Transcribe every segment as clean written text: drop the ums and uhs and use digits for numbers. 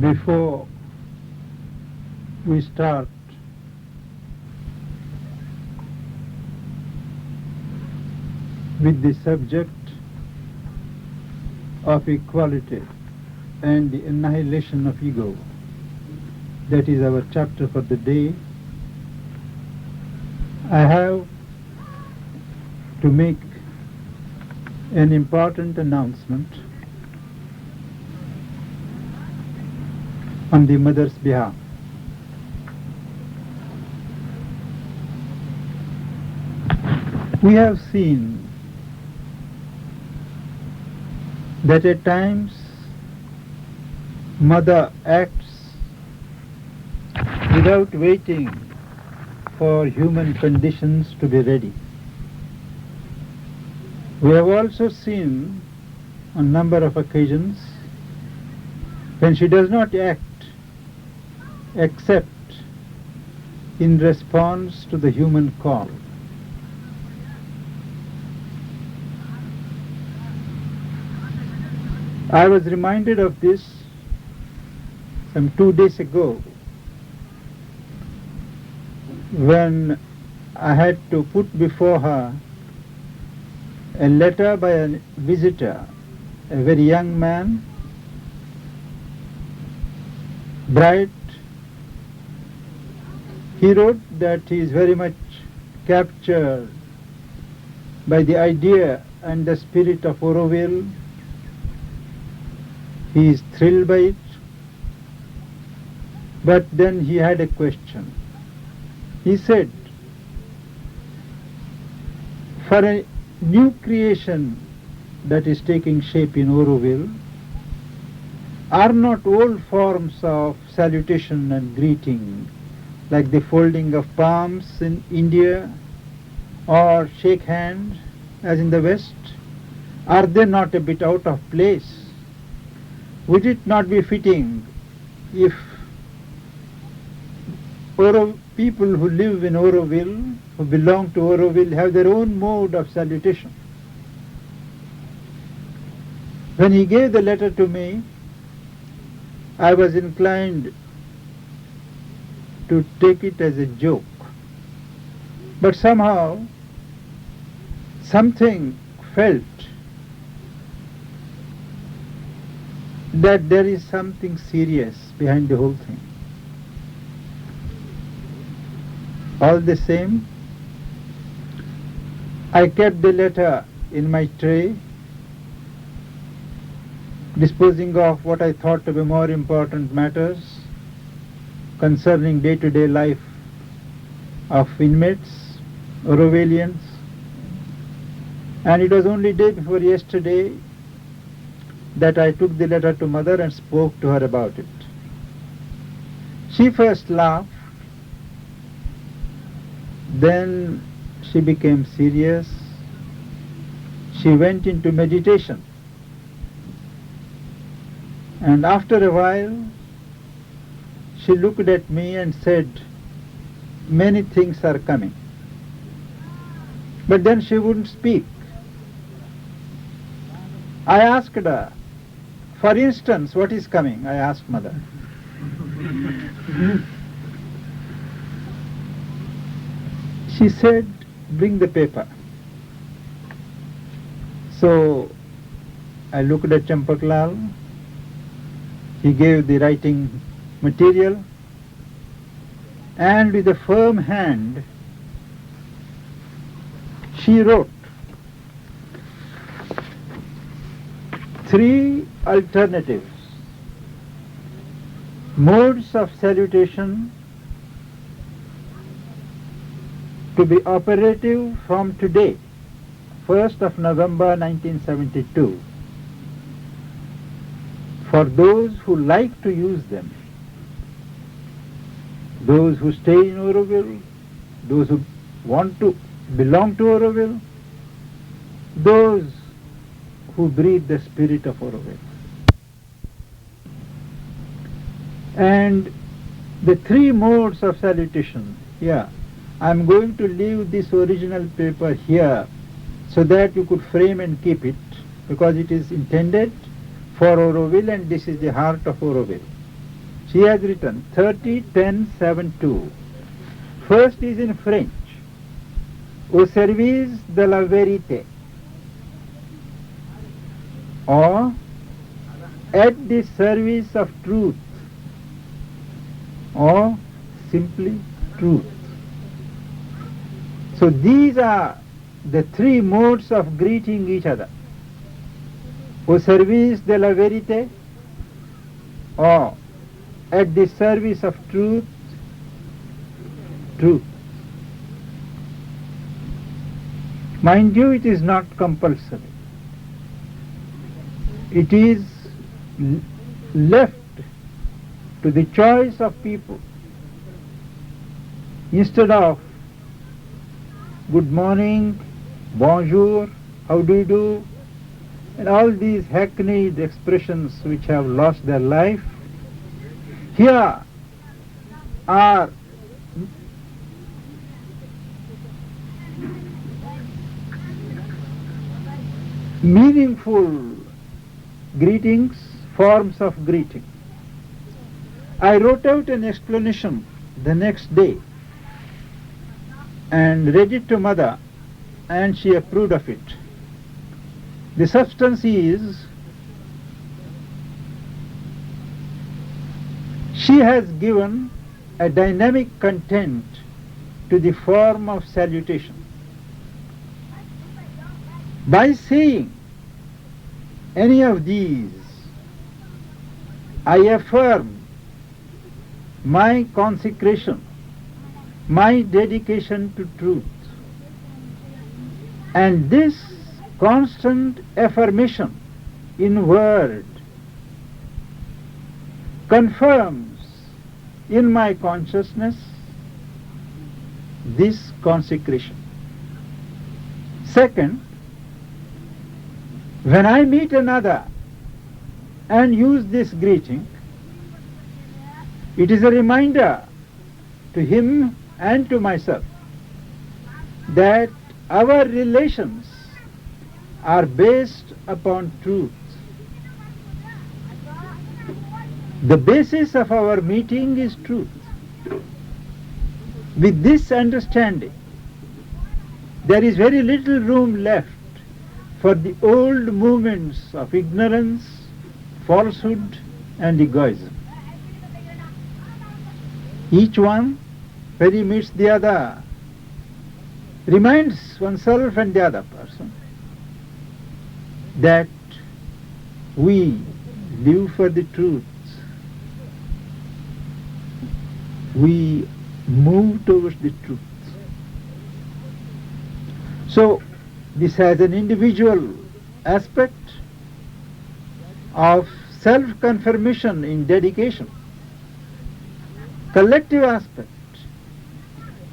Before we start, with the subject of equality and the annihilation of ego, that is our chapter for the day, I have to make an important announcement on the mother's behalf. We have seen that at times mother acts without waiting for human conditions to be ready. We have also seen on a number of occasions when she does not act except in response to the human call. I was reminded of this some 2 days ago when I had to put before her a letter by a visitor, a very young man, bright. He wrote that he is very much captured by the idea and the spirit of Auroville. He is thrilled by it. But then he had a question. He said, for a new creation that is taking shape in Auroville, are not old forms of salutation and greeting, like the folding of palms in India or shake hands as in the West, are they not a bit out of place? Would it not be fitting if people who live in Auroville, who belong to Auroville, have their own mode of salutation? When he gave the letter to me, I was inclined to take it as a joke. But somehow, something felt that there is something serious behind the whole thing. All the same, I kept the letter in my tray, disposing of what I thought to be more important matters concerning day-to-day life of inmates, Aurovillians. And it was only day before yesterday that I took the letter to mother and spoke to her about it. She first laughed, then she became serious. She went into meditation. And after a while, she looked at me and said, many things are coming. But then she wouldn't speak. I asked her, for instance, what is coming? I asked mother. She said, bring the paper. So I looked at Champaklal. He gave the writing material, and with a firm hand she wrote 3 alternatives, modes of salutation to be operative from today, 1st of November 1972, for those who like to use them, those who stay in Auroville, those who want to belong to Auroville, those who breathe the spirit of Auroville. And the 3 modes of salutation, I'm going to leave this original paper here so that you could frame and keep it, because it is intended for Auroville and this is the heart of Auroville. She has written 30, 10, 7, 2. First is in French. Au service de la vérité. Or at the service of truth. Or simply truth. So these are the three modes of greeting each other. Au service de la vérité, or at the service of truth, truth. Mind you, it is not compulsory. It is left to the choice of people. Instead of good morning, bonjour, how do you do, and all these hackneyed expressions which have lost their life, here are meaningful greetings, forms of greeting. I wrote out an explanation the next day and read it to mother, and she approved of it. The substance is, she has given a dynamic content to the form of salutation. By saying any of these, I affirm my consecration, my dedication to truth. And this constant affirmation in word confirms in my consciousness this consecration. Second, when I meet another and use this greeting, it is a reminder to him and to myself that our relations are based upon truth. The basis of our meeting is truth. With this understanding, there is very little room left for the old movements of ignorance, falsehood, and egoism. Each one, when he meets the other, reminds oneself and the other person that we live for the truth. We move towards the truth. So, this has an individual aspect of self-confirmation in dedication. Collective aspect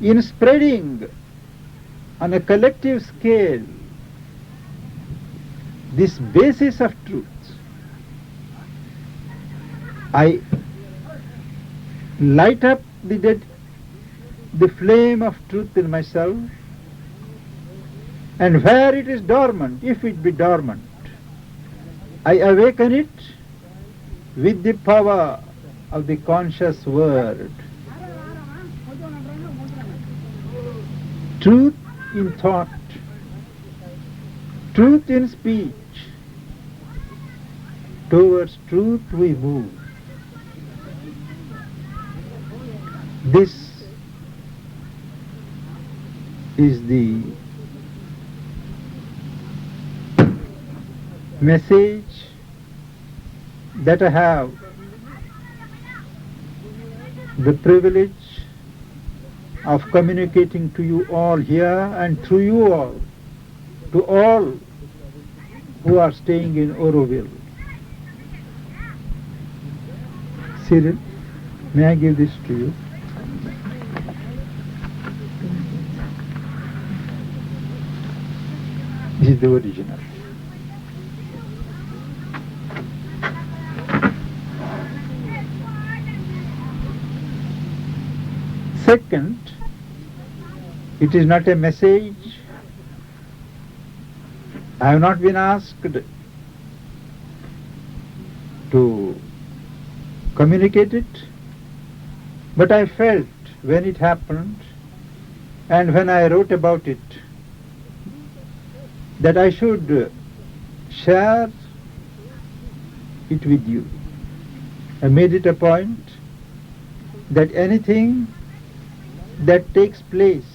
in spreading on a collective scale this basis of truth. I light up the flame of truth in myself, and where it is dormant, if it be dormant, I awaken it with the power of the conscious word. Truth in thought, truth in speech, towards truth we move. This is the message that I have the privilege of communicating to you all here and through you all, to all who are staying in Auroville. Cyril, may I give this to you? This is the original. Second, it is not a message. I have not been asked to communicate it. But I felt when it happened and when I wrote about it that I should share it with you. I made it a point that anything that takes place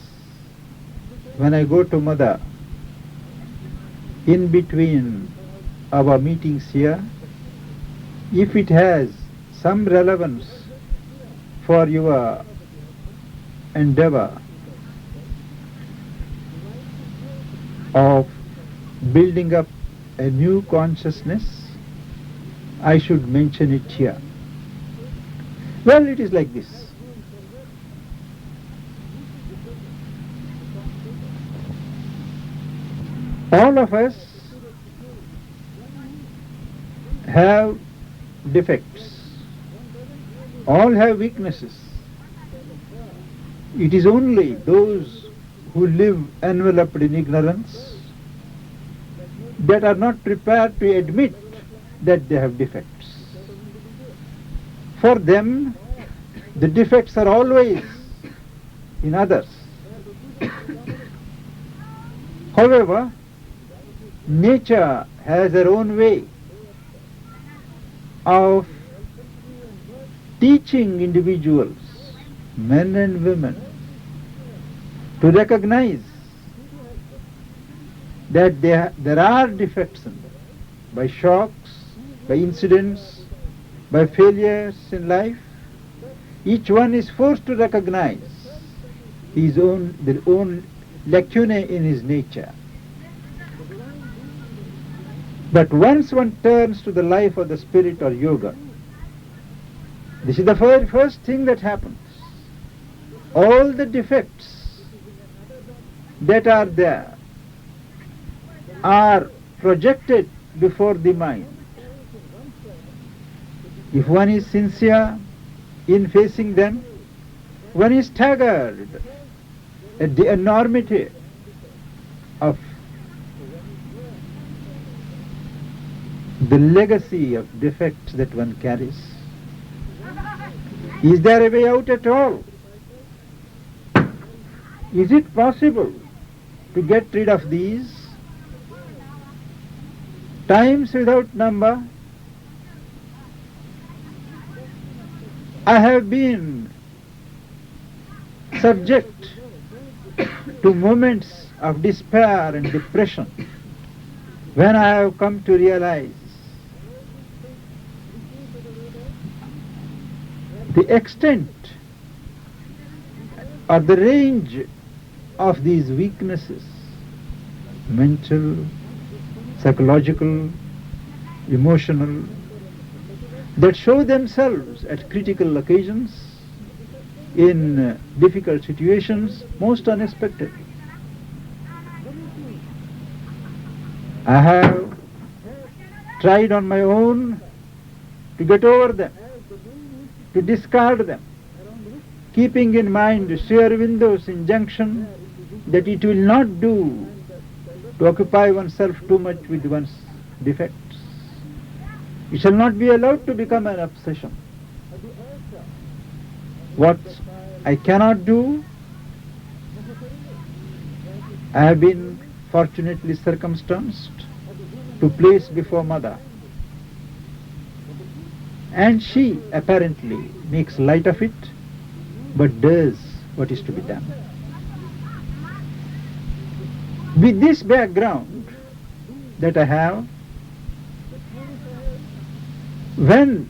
when I go to Mother in between our meetings here, if it has some relevance for your endeavor of building up a new consciousness, I should mention it here. Well, it is like this. All of us have defects. All have weaknesses. It is only those who live enveloped in ignorance that are not prepared to admit that they have defects. For them, the defects are always in others. However, nature has her own way of teaching individuals, men and women, to recognize that there are defects in them by shocks, by incidents, by failures in life. Each one is forced to recognize their own lacunae in his nature. But once one turns to the life of the spirit or yoga, this is the very first thing that happens. All the defects that are there are projected before the mind. If one is sincere in facing them, one is staggered at the enormity of the legacy of defects that one carries. Is there a way out at all? Is it possible to get rid of these? Times without number, I have been subject to moments of despair and depression when I have come to realize the extent or the range of these weaknesses, mental, psychological, emotional, that show themselves at critical occasions, in difficult situations, most unexpectedly. I have tried on my own to get over them, to discard them, keeping in mind Sri Aurobindo's injunction that it will not do to occupy oneself too much with one's defects. It shall not be allowed to become an obsession. What I cannot do, I have been fortunately circumstanced to place before Mother. And she apparently makes light of it, but does what is to be done. With this background that I have, when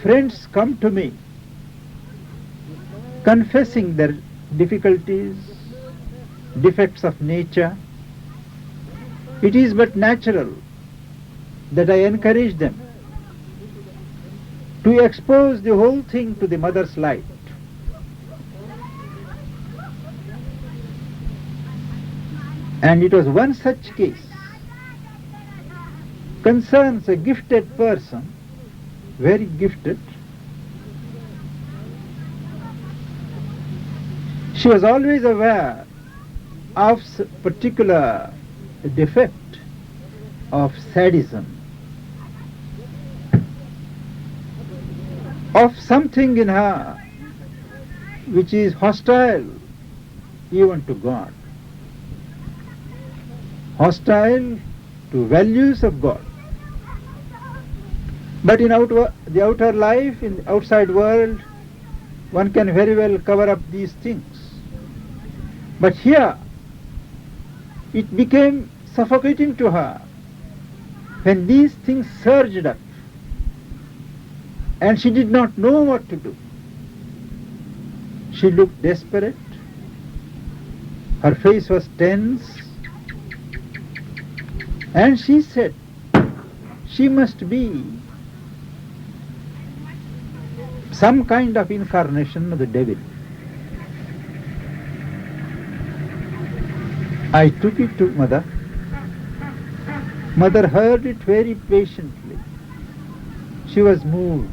friends come to me confessing their difficulties, defects of nature, it is but natural that I encourage them to expose the whole thing to the Mother's light. And it was one such case, concerns a gifted person, very gifted. She was always aware of particular defect of sadism, of something in her which is hostile even to God, hostile to values of God. But in the outer life, in the outside world, one can very well cover up these things. But here, it became suffocating to her when these things surged up, and she did not know what to do. She looked desperate, her face was tense, and she said, she must be some kind of incarnation of the devil. I took it to Mother. Mother heard it very patiently. She was moved.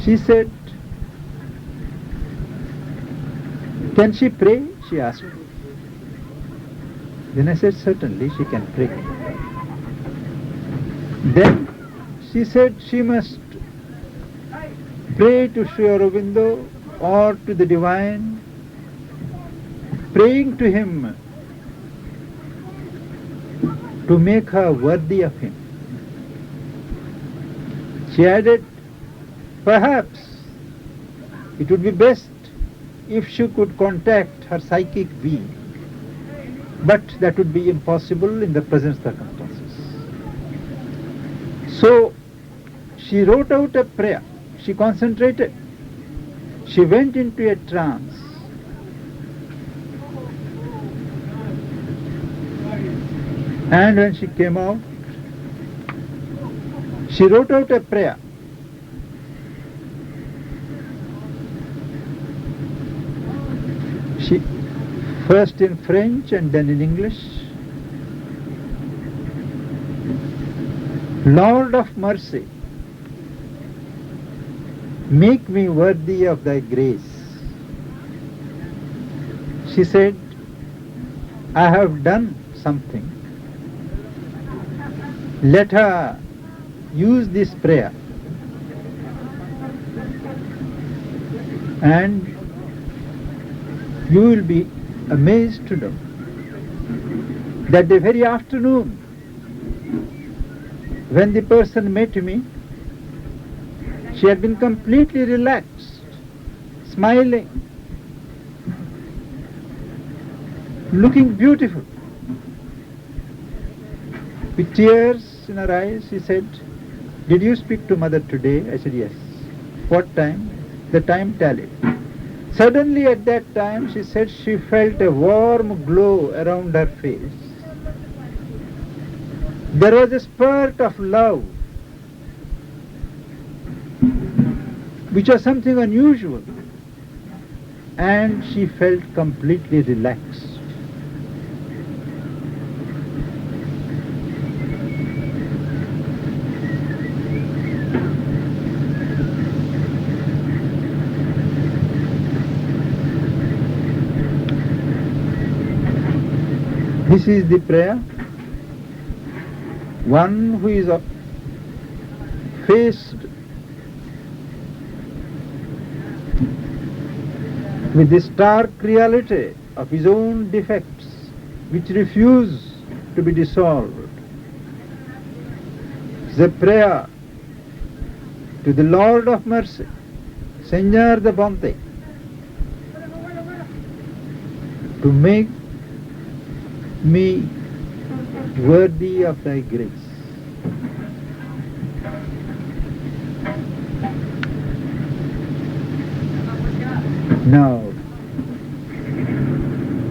She said, "Can she pray?" she asked. Then I said, "Certainly she can pray." Then she said she must pray to Sri Aurobindo or to the Divine, praying to him to make her worthy of him. She added, perhaps it would be best if she could contact her psychic being, but that would be impossible in the present circumstances. So she wrote out a prayer. She concentrated. She went into a trance. And when she came out, she wrote out a prayer. She first in French and then in English. Lord of mercy, make me worthy of thy grace. She said, I have done something. Let her use this prayer, and you will be amazed to know that the very afternoon when the person met me, she had been completely relaxed, smiling, looking beautiful. With tears in her eyes, she said, "Did you speak to Mother today?" I said, "Yes." "What time?" The time tallied. Suddenly at that time, she said she felt a warm glow around her face. There was a spurt of love, which was something unusual, and she felt completely relaxed. This is the prayer. One who is faced with the stark reality of his own defects, which refuse to be dissolved. It's a prayer to the Lord of mercy, Seigneur de Bonté, to make me worthy of thy grace. Now,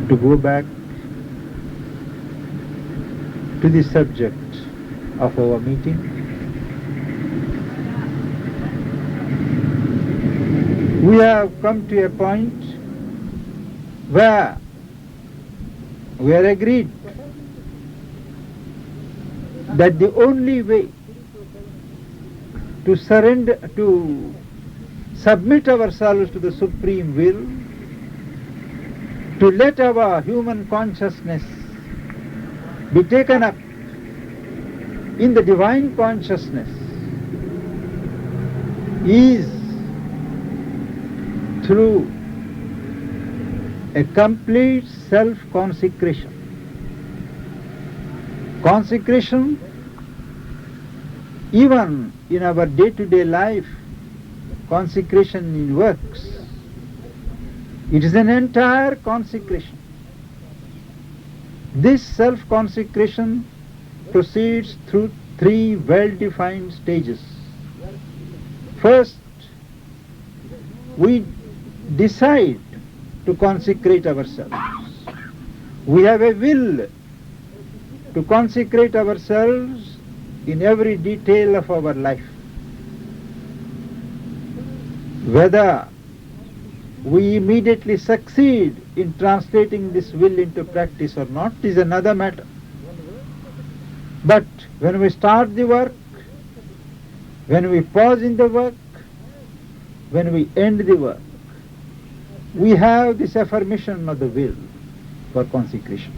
to go back to the subject of our meeting, we have come to a point where we are agreed that the only way to surrender, to submit ourselves to the Supreme Will, to let our human consciousness be taken up in the divine consciousness, is through a complete self-consecration. Consecration, even in our day-to-day life, consecration in works, it is an entire consecration. This self-consecration proceeds through three well-defined stages. First, we decide to consecrate ourselves. We have a will to consecrate ourselves in every detail of our life. Whether we immediately succeed in translating this will into practice or not is another matter. But when we start the work, when we pause in the work, when we end the work, we have this affirmation of the will for consecration.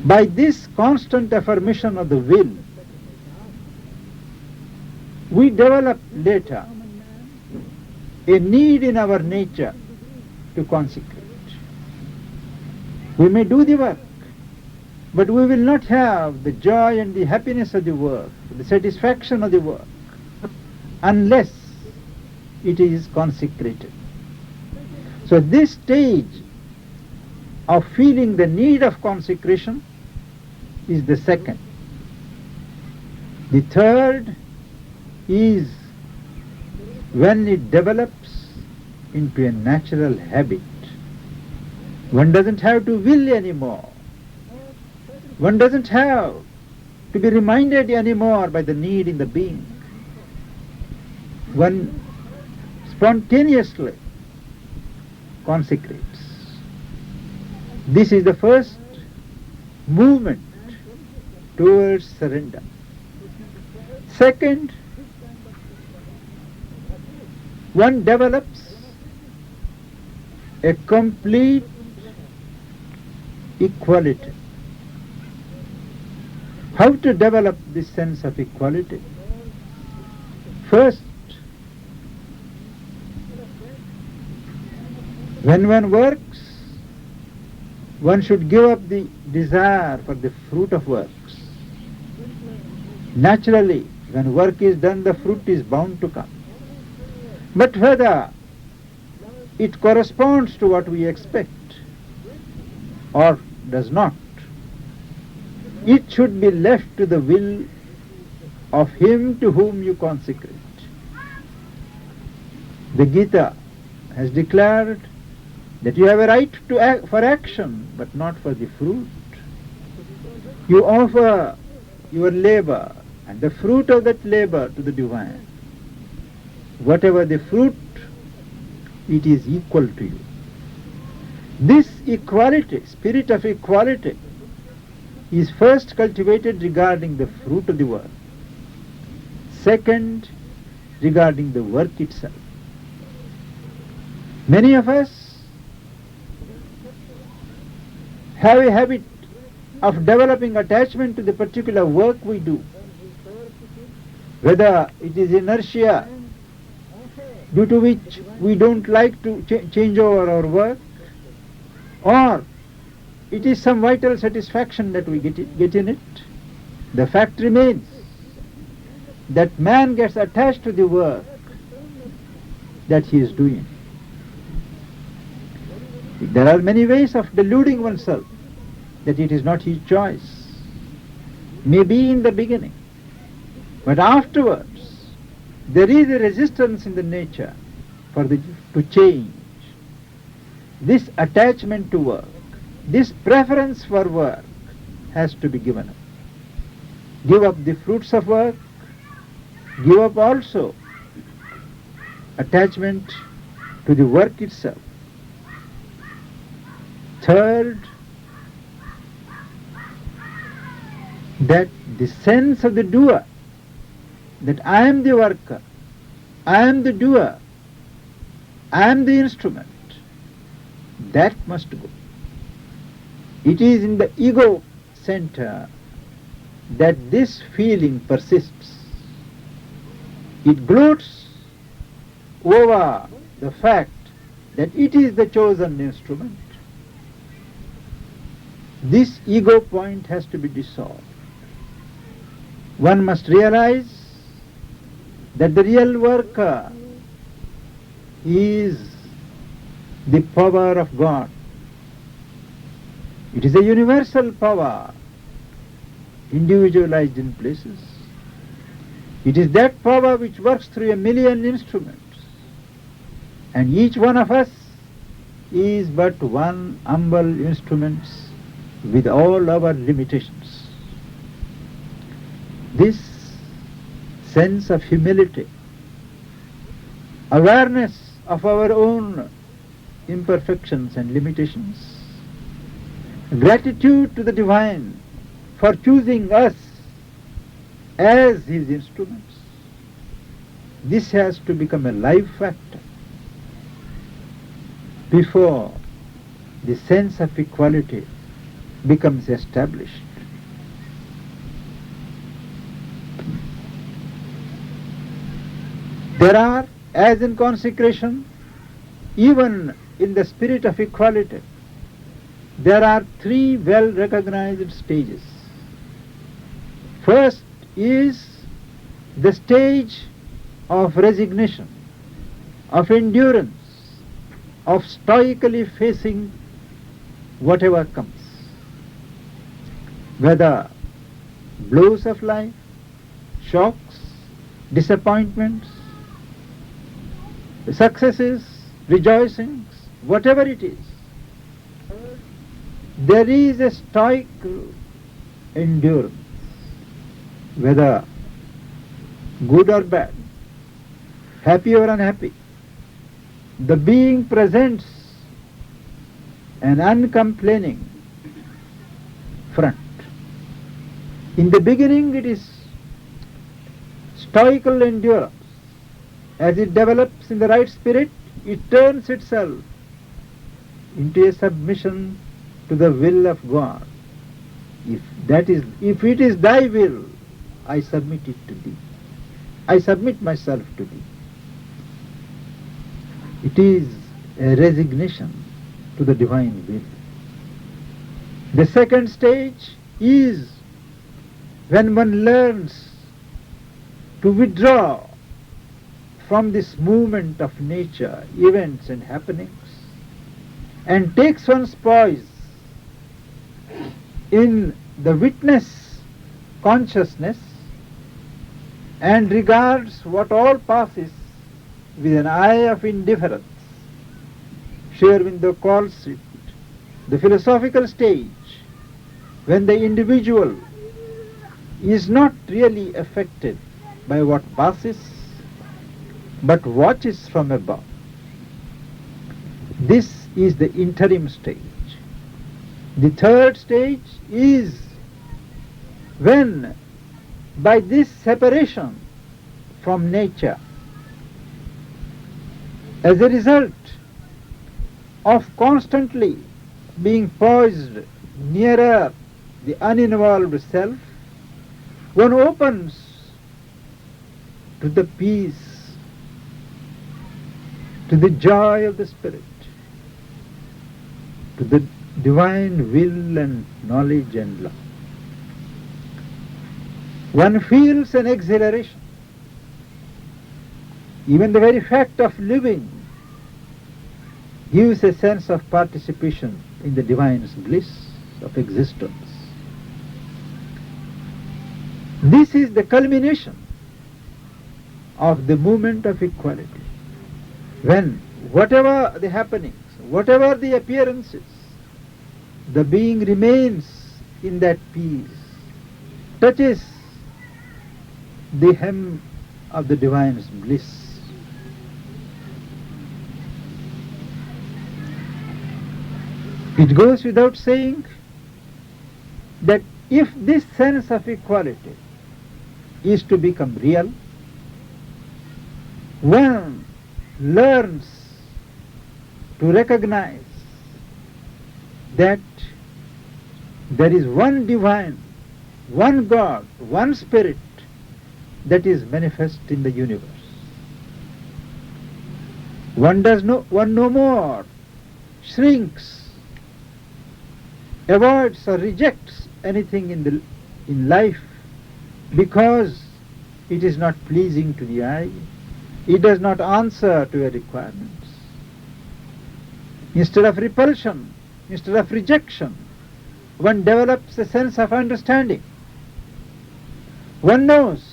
By this constant affirmation of the will, we develop later a need in our nature to consecrate. We may do the work, but we will not have the joy and the happiness of the work, the satisfaction of the work, unless it is consecrated. So this stage of feeling the need of consecration is the second. The third is when it develops into a natural habit. One doesn't have to will anymore. One doesn't have to be reminded anymore by the need in the being. One spontaneously consecrates. This is the first movement towards surrender. Second, one develops a complete equality. How to develop this sense of equality? First, when one works, one should give up the desire for the fruit of works. Naturally, when work is done, the fruit is bound to come. But whether it corresponds to what we expect or does not, it should be left to the will of him to whom you consecrate. The Gita has declared that you have a right to act for action, but not for the fruit. You offer your labor and the fruit of that labor to the divine. Whatever the fruit, it is equal to you. This equality, spirit of equality, is first cultivated regarding the fruit of the work. Second, regarding the work itself. Many of us have a habit of developing attachment to the particular work we do. Whether it is inertia due to which we don't like to change over our work, or it is some vital satisfaction that we get in it. The fact remains that man gets attached to the work that he is doing. There are many ways of deluding oneself that it is not his choice. Maybe in the beginning, but afterwards there is a resistance in the nature to change. This attachment to work, this preference for work has to be given up. Give up the fruits of work, give up also attachment to the work itself. Third, that the sense of the doer, that I am the worker, I am the doer, I am the instrument, that must go. It is in the ego center that this feeling persists. It gloats over the fact that it is the chosen instrument, this ego point has to be dissolved. One must realize that the real worker is the power of God. It is a universal power, individualized in places. It is that power which works through a million instruments, and each one of us is but one humble instrument with all our limitations. This sense of humility, awareness of our own imperfections and limitations, gratitude to the Divine for choosing us as His instruments, this has to become a life factor before the sense of equality becomes established. There are, as in consecration, even in the spirit of equality, there are three well-recognized stages. First is the stage of resignation, of endurance, of stoically facing whatever comes, whether blows of life, shocks, disappointments, successes, rejoicings, whatever it is. There is a stoic endurance, whether good or bad, happy or unhappy. The being presents an uncomplaining front. In the beginning it is stoical endurance. As it develops in the right spirit, it turns itself into a submission to the will of God. If it is thy will, I submit it to thee. I submit myself to thee. It is a resignation to the divine will. The second stage is when one learns to withdraw from this movement of nature, events and happenings, and takes one's poise in the witness consciousness and regards what all passes with an eye of indifference. Sri Aurobindo calls it the philosophical stage, when the individual is not really affected by what passes, but watches from above. This is the interim stage. The third stage is when, by this separation from nature, as a result of constantly being poised nearer the uninvolved self, one opens to the peace, to the joy of the Spirit, to the divine will and knowledge and love. One feels an exhilaration. Even the very fact of living gives a sense of participation in the divine's bliss of existence. This is the culmination of the movement of equality, when whatever the happenings, whatever the appearances, the being remains in that peace, touches the hem of the divine's bliss. It goes without saying that if this sense of equality is to become real, one learns to recognize that there is one divine, one God, one Spirit that is manifest in the universe. One no more shrinks, avoids or rejects anything in life because it is not pleasing to the eye, it does not answer to your requirements. Instead of repulsion, instead of rejection, one develops a sense of understanding. One knows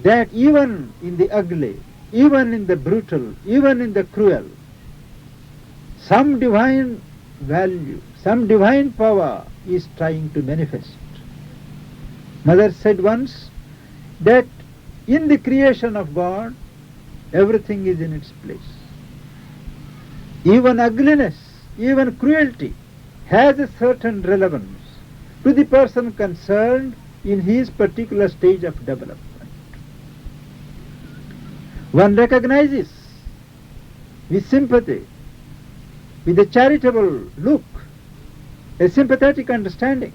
that even in the ugly, even in the brutal, even in the cruel, some divine value, some divine power is trying to manifest. Mother said once that in the creation of God, everything is in its place. Even ugliness, even cruelty has a certain relevance to the person concerned in his particular stage of development. One recognizes with sympathy, with a charitable look, a sympathetic understanding,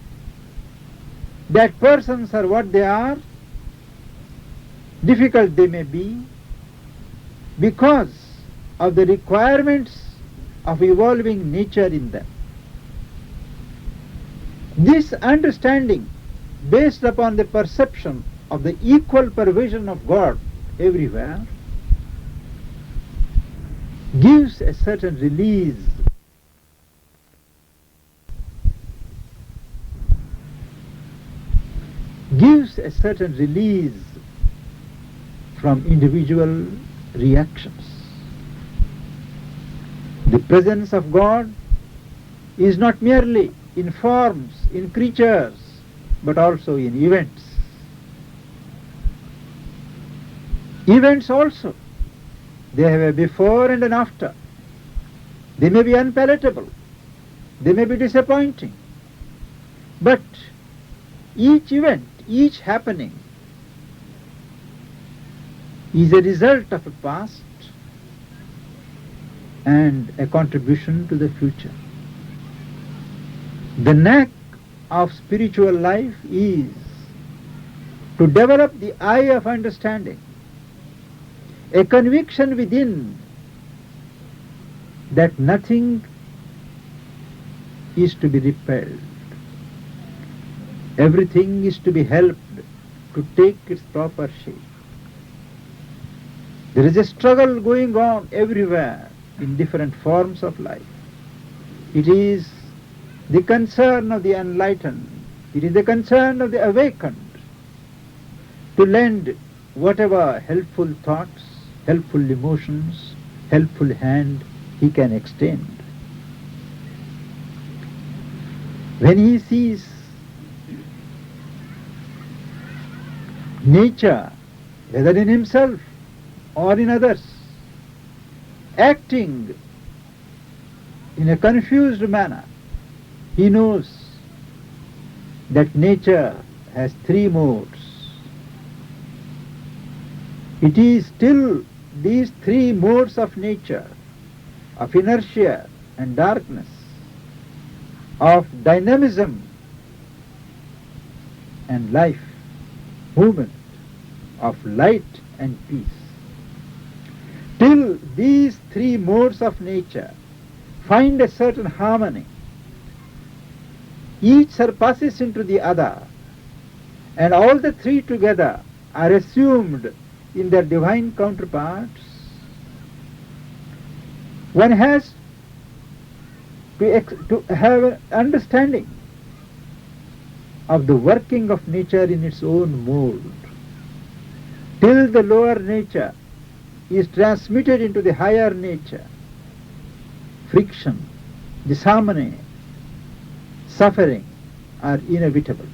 that persons are what they are, difficult they may be, because of the requirements of evolving nature in them. This understanding, based upon the perception of the equal provision of God everywhere, gives a certain release from individual reactions. The presence of God is not merely in forms, in creatures, but also in events. Events also, they have a before and an after. They may be unpalatable, they may be disappointing, but each event, each happening is a result of a past and a contribution to the future. The knack of spiritual life is to develop the eye of understanding, a conviction within that nothing is to be repelled. Everything is to be helped to take its proper shape. There is a struggle going on everywhere in different forms of life. It is the concern of the enlightened, it is the concern of the awakened to lend whatever helpful thoughts, helpful emotions, helpful hand he can extend. When he sees nature, whether in himself or in others, acting in a confused manner, he knows that nature has three modes. It is still these three modes of nature, of inertia and darkness, of dynamism and life, movement, of light and peace. Till these three modes of nature find a certain harmony, each surpasses into the other, and all the three together are assumed in their divine counterparts, one has to have an understanding of the working of nature in its own mold, till the lower nature is transmitted into the higher nature. Friction, disharmony, suffering are inevitable.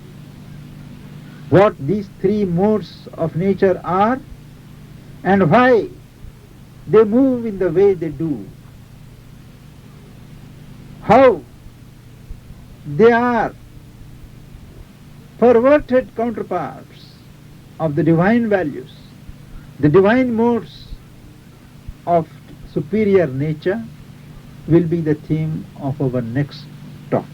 What these three modes of nature are and why they move in the way they do, how they are perverted counterparts of the divine values, the divine modes of superior nature, will be the theme of our next talk.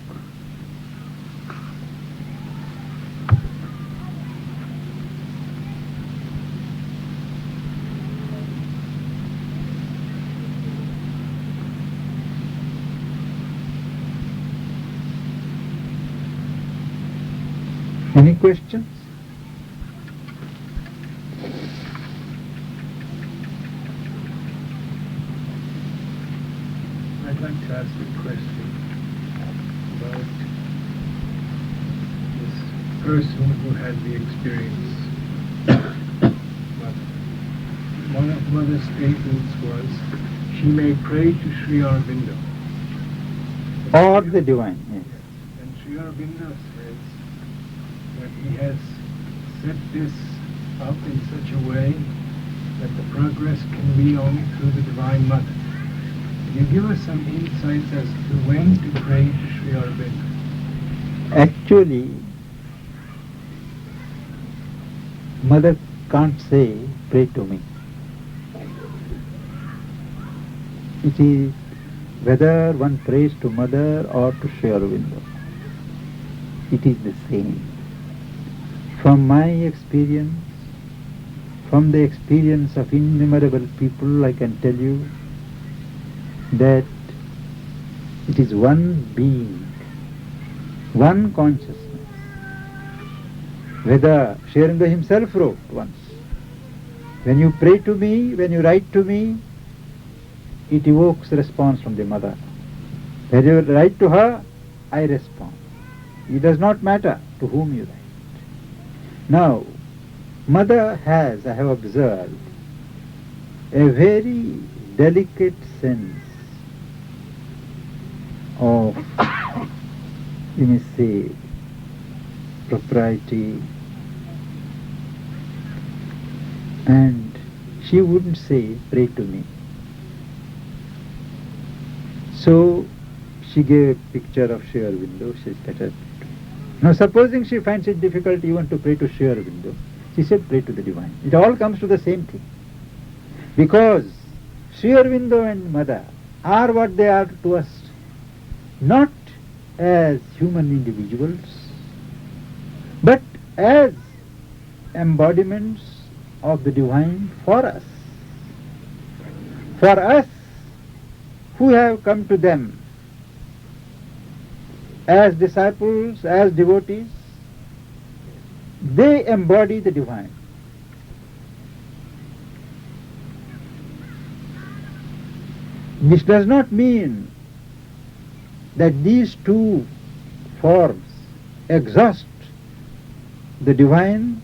Any questions? I'd like to ask a question about this person who had the experience. One of Mother's statements was, she may pray to Sri Aurobindo. Or the divine, yes. And Sri Aurobindo says that he has set this up in such a way that the progress can be only through the Divine Mother. Can you give us some insights as to when to pray to Sri Aurobindo? Actually, Mother can't say, pray to me. It is whether one prays to Mother or to Sri Aurobindo. It is the same. From my experience, from the experience of innumerable people, I can tell you that it is one being, one consciousness. Whether Sri Aurobindo himself wrote once, when you pray to me, when you write to me, it evokes response from the Mother. When you write to her, I respond. It does not matter to whom you write. Now, Mother has, I have observed, a very delicate sense of, you may say, propriety, and she wouldn't say, pray to me. So she gave a picture of Sri Aurobindo. She said, now supposing she finds it difficult even to pray to Sri Aurobindo, she said, pray to the divine. It all comes to the same thing. Because Sri Aurobindo and Mother are what they are to us, not as human individuals, but as embodiments of the divine for us. For us who have come to them as disciples, as devotees, they embody the divine. This does not mean that these two forms exhaust the divine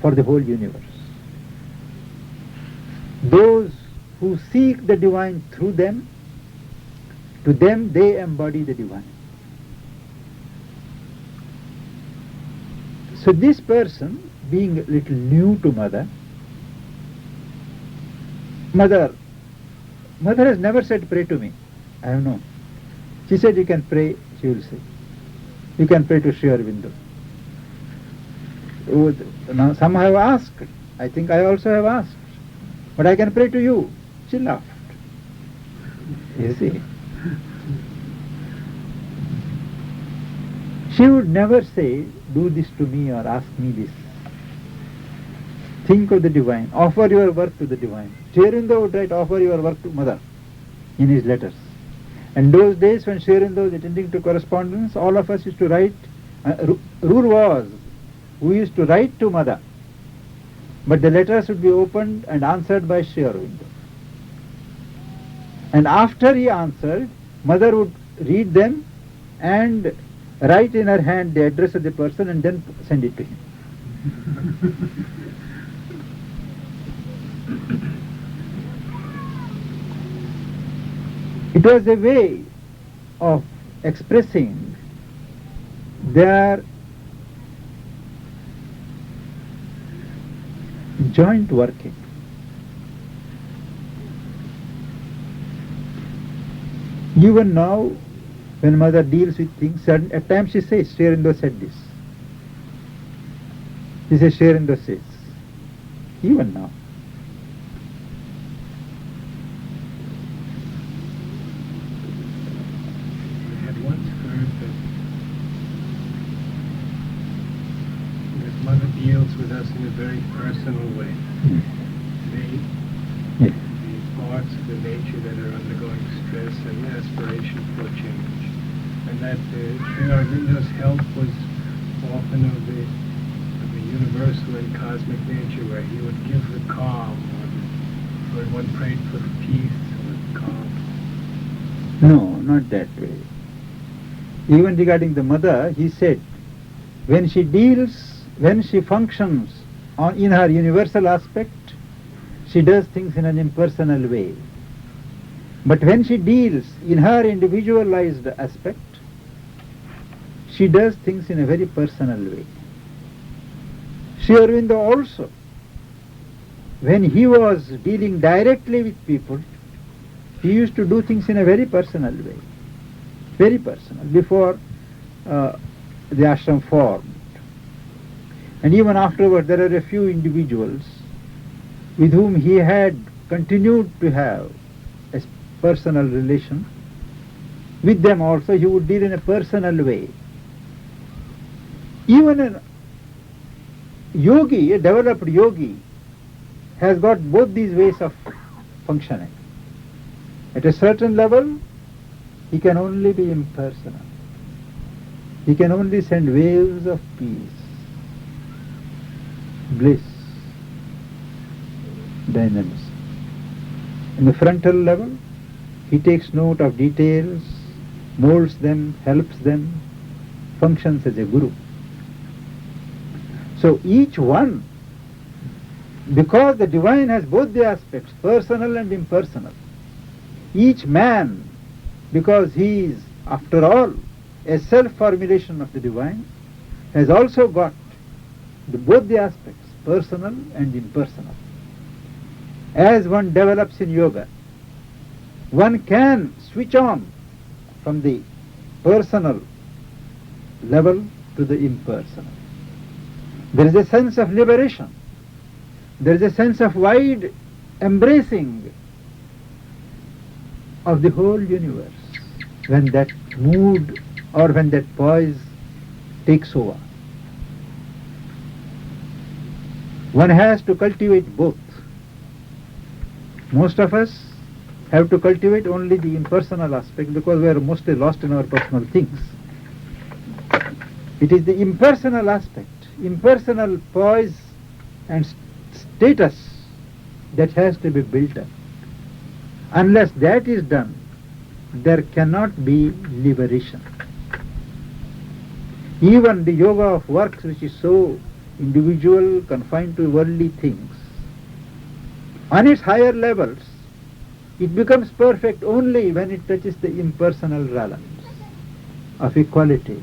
for the whole universe. Those who seek the divine through them, to them they embody the divine. So this person, being a little new to Mother has never said, pray to me. I have known. She said, you can pray, she will say. You can pray to Sri Aurobindo. Now some have asked, I think I also have asked, but I can pray to you. She laughed. You see. She would never say, do this to me or ask me this. Think of the divine. Offer your work to the divine. Sri Aurobindo would write, offer your work to Mother in his letters. And those days when Sri Aurobindo was attending to correspondence, all of us used to write. Rule was, we used to write to Mother, but the letters would be opened and answered by Sri Aurobindo. And after he answered, Mother would read them and write in her hand the address of the person and then send it to him. It was a way of expressing their joint working. Even now, when Mother deals with things, at times she says, Sri Aurobindo said this. She says, Sri Aurobindo says. Even now. I had once heard that Mother deals with us in a very personal way. Yes. The parts of the nature that are undergoing stress and aspiration for change. And that Sri Aurobindo's help was often of the universal and cosmic nature, where he would give the calm, or when one prayed for peace or calm. No, not that way. Even regarding the mother, he said, when she functions in her universal aspect, she does things in an impersonal way. But when she deals in her individualized aspect, she does things in a very personal way. Sri Aurobindo also, when he was dealing directly with people, he used to do things in a very personal way. Very personal, before the ashram formed. And even afterward, there are a few individuals with whom he had continued to have a personal relation. With them also he would deal in a personal way. Even a yogi, a developed yogi, has got both these ways of functioning. At a certain level, he can only be impersonal. He can only send waves of peace, bliss, dynamism. In the frontal level, he takes note of details, molds them, helps them, functions as a guru. So each one, because the divine has both the aspects, personal and impersonal, each man, because he is, after all, a self-formulation of the divine, has also got both the aspects, personal and impersonal. As one develops in yoga, one can switch on from the personal level to the impersonal. There is a sense of liberation. There is a sense of wide embracing of the whole universe when that mood or when that poise takes over. One has to cultivate both. Most of us have to cultivate only the impersonal aspect because we are mostly lost in our personal things. It is the impersonal aspect, impersonal poise and status that has to be built up. Unless that is done, there cannot be liberation. Even the yoga of works, which is so individual, confined to worldly things, on its higher levels, it becomes perfect only when it touches the impersonal realms of equality,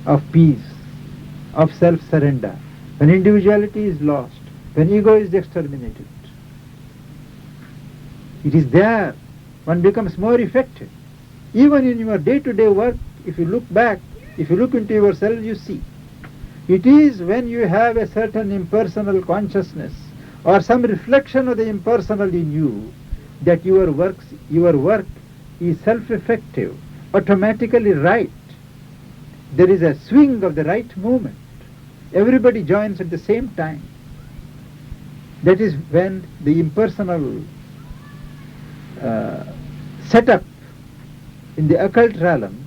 of peace, of self-surrender, when individuality is lost, when ego is exterminated. It is there one becomes more effective. Even in your day-to-day work, if you look back, if you look into yourself, you see. It is when you have a certain impersonal consciousness or some reflection of the impersonal in you that your work is self-effective, automatically right. There is a swing of the right movement. Everybody joins at the same time. That is when the impersonal setup in the occult realm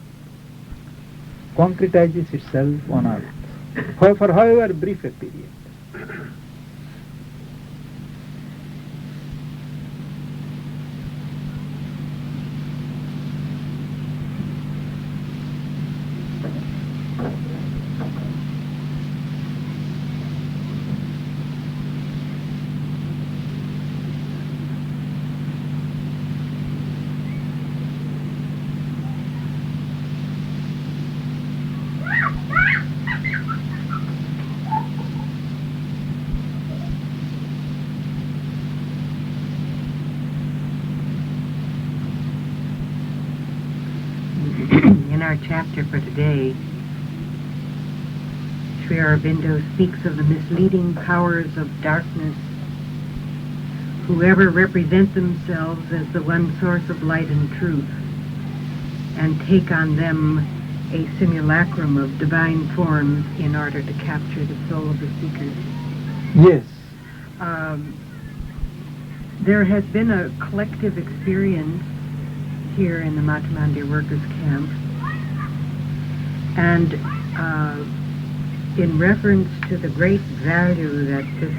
concretizes itself on earth for however brief a period. In our chapter for today, Sri Aurobindo speaks of the misleading powers of darkness, whoever represent themselves as the one source of light and truth, and take on them a simulacrum of divine forms in order to capture the soul of the seekers. Yes. There has been a collective experience here in the Mata Mandir workers camp, and in reference to the great value that this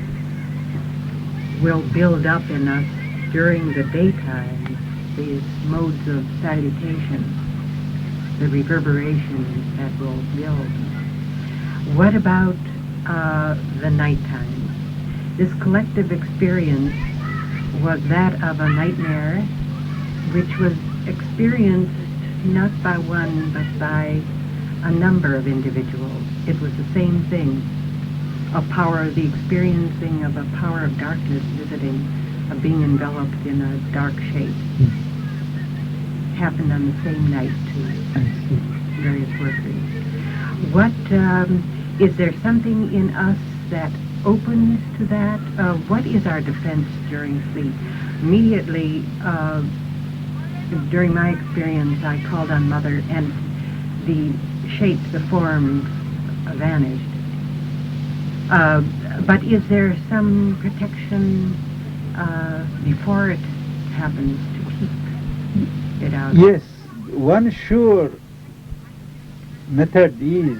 will build up in us during the daytime, these modes of salutation, the reverberations that will build. What about the nighttime? This collective experience was that of a nightmare which was experienced not by one but by a number of individuals. It was the same thing, a power, the experiencing of a power of darkness visiting, of being enveloped in a dark shape. Happened on the same night to various workers. What, is there something in us that opens to that? What is our defense during sleep? Immediately, during my experience, I called on Mother, and the shape, the form vanished. But is there some protection before it happens to keep it out? Yes, one sure method is,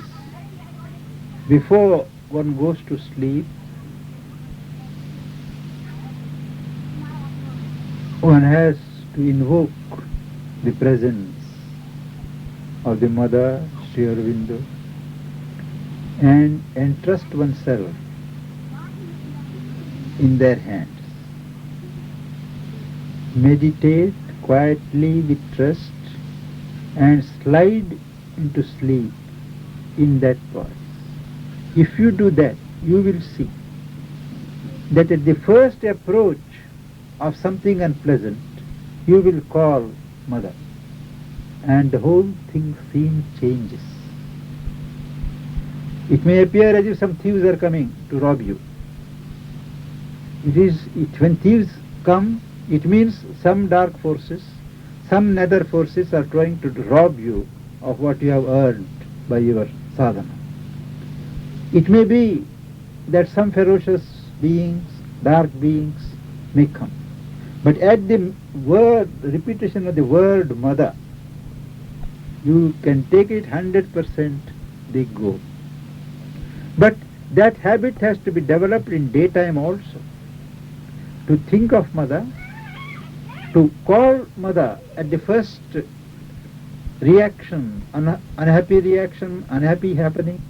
before one goes to sleep, one has to invoke the presence of the Mother, Sri Aurobindo, and entrust oneself in their hands. Meditate quietly with trust and slide into sleep in that voice. If you do that, you will see that at the first approach of something unpleasant, you will call Mother, and the whole scene changes. It may appear as if some thieves are coming to rob you. When thieves come, it means some dark forces, some nether forces are trying to rob you of what you have earned by your sadhana. It may be that some ferocious beings, dark beings may come. But at the repetition of the word Mother, you can take it 100% they go. But that habit has to be developed in daytime also. To think of Mother, to call Mother at the first reaction, unhappy happening.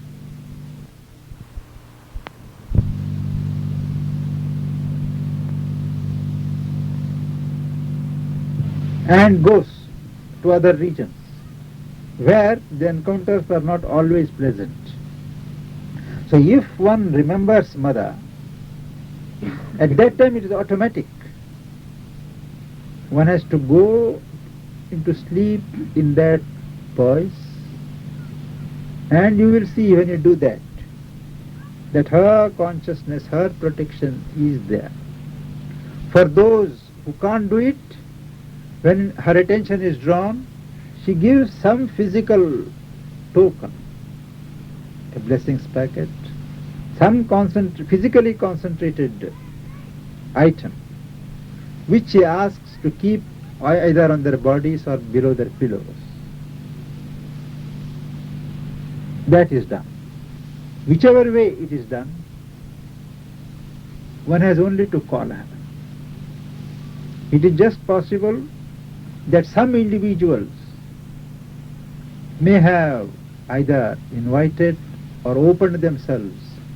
And goes to other regions where the encounters are not always pleasant. So if one remembers Mother, at that time it is automatic. One has to go into sleep in that voice, and you will see when you do that, that her consciousness, her protection is there. For those who can't do it, when her attention is drawn, she gives some physical token, a blessings packet, some physically concentrated item, which she asks to keep either on their bodies or below their pillows. That is done. Whichever way it is done, one has only to call her. It is just possible that some individuals may have either invited or opened themselves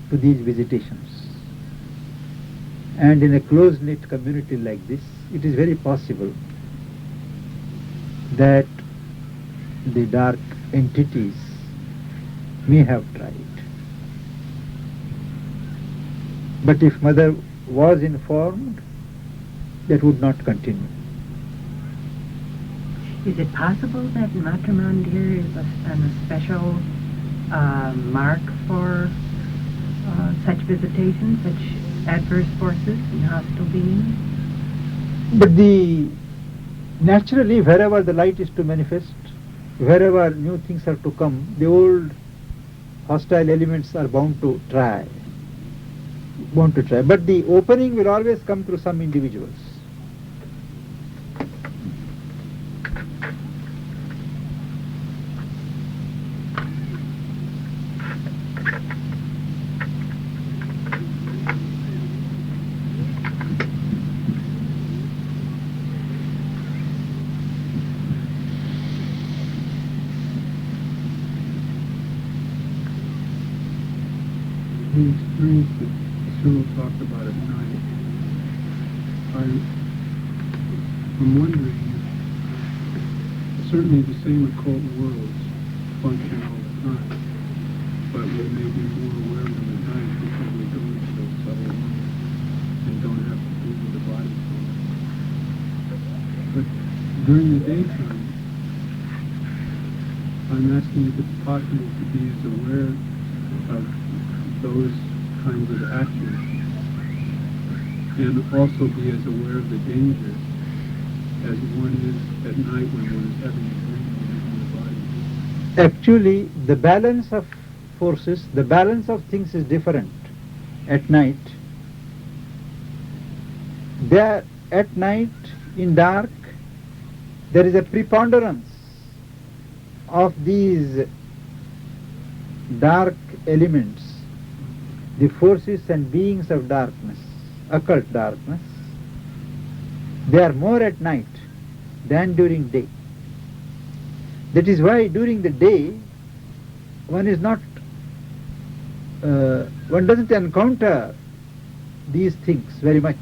to these visitations. And in a close-knit community like this, it is very possible that the dark entities may have tried. But if Mother was informed, that would not continue. Is it possible that Matrimandir is a special mark for such visitations, such adverse forces and hostile beings? But naturally, wherever the light is to manifest, wherever new things are to come, the old hostile elements are bound to try. But the opening will always come through some individuals. the experience that Cyril talked about at night, I'm wondering if certainly the same occult worlds function all the time, but we may be more aware of them at night because we go into those subtle ones and don't have to deal with the body so much. But during the daytime, I'm asking if it's possible to be as aware of those kinds of actions and also be as aware of the danger as one is at night when one is having a dream in the body. Actually, the balance of forces, the balance of things is different at night. There, at night, in dark, there is a preponderance of these dark elements, the forces and beings of darkness, occult darkness. They are more at night than during day. That is why during the day one is not, one doesn't encounter these things very much.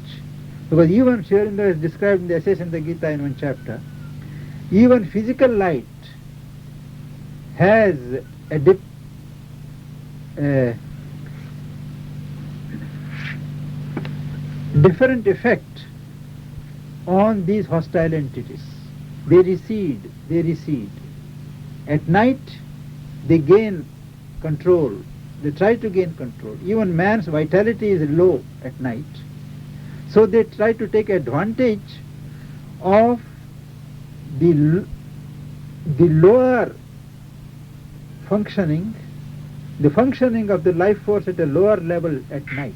Because even Sri Aurobindo has described in the Essays in the Gita in one chapter, even physical light has a different effect on these hostile entities. They recede, they recede. At night, they gain control. They try to gain control. Even man's vitality is low at night. So they try to take advantage of the lower functioning, the functioning of the life force at a lower level at night.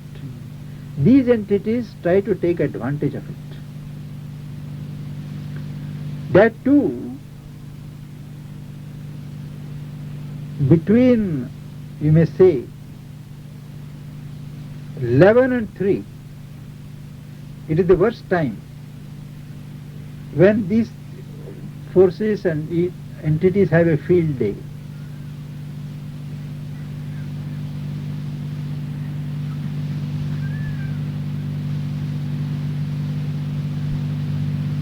These entities try to take advantage of it. That too, between, you may say, 11 and 3, it is the worst time when these forces and entities have a field day.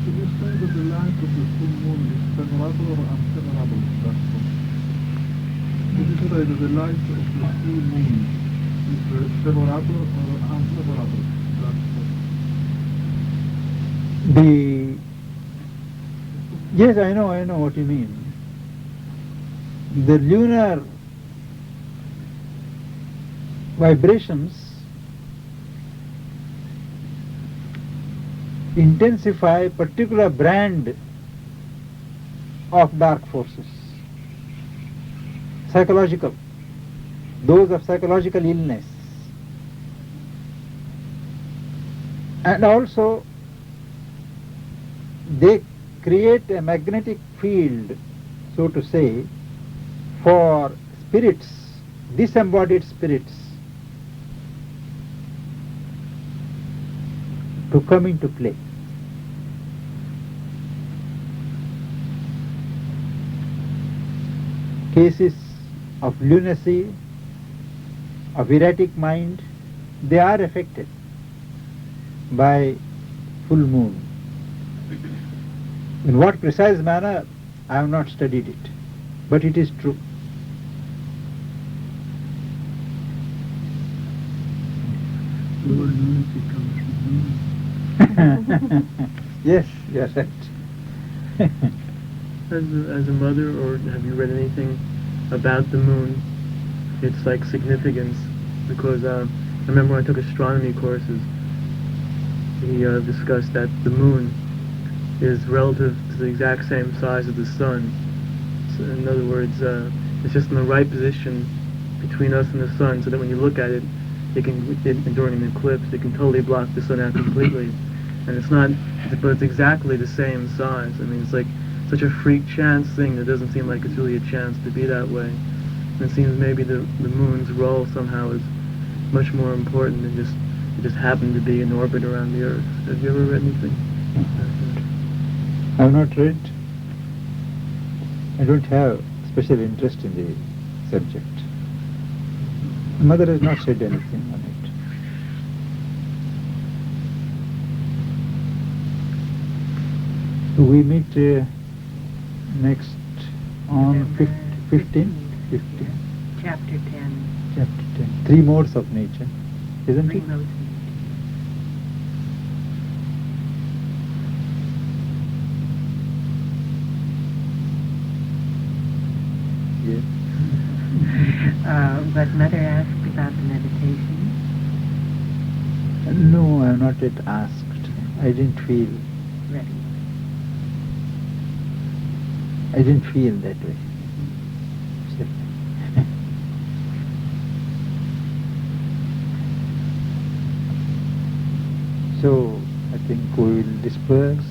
Would you say that the light of the full moon is favorable or unfavorable to that force? Would you say that the light of the full moon is favorable or unfavorable to that force? Yes, I know what you mean. The lunar vibrations intensify particular brand of dark forces, psychological, those of psychological illness, and also they create a magnetic field, so to say, for spirits, disembodied spirits, to come into play. Cases of lunacy, of erratic mind, they are affected by full moon. In what precise manner, I have not studied it, but it is true. The word lunacy comes from moon. Yes, you are right. As a mother, or have you read anything about the moon, its like significance? Because I remember when I took astronomy courses, he discussed that the moon is relative to the exact same size as the sun. So in other words, it's just in the right position between us and the sun, so that when you look at it, during an eclipse, it can totally block the sun out completely. And it's not, but it's exactly the same size. I mean, it's like such a freak chance thing that doesn't seem like it's really a chance to be that way. And it seems maybe the moon's role somehow is much more important than it just happened to be in orbit around the Earth. Have you ever read anything? I have not read. I don't have special interest in the subject. Mother has not said anything on it. We meet next on November 15? 15th. 15. Chapter 10. Chapter 10. Three modes of nature, isn't Three it? modes. Yes. But Mother asked about the meditation. No, I have not yet asked. I didn't feel. Ready. I didn't feel that way. So I think we will disperse.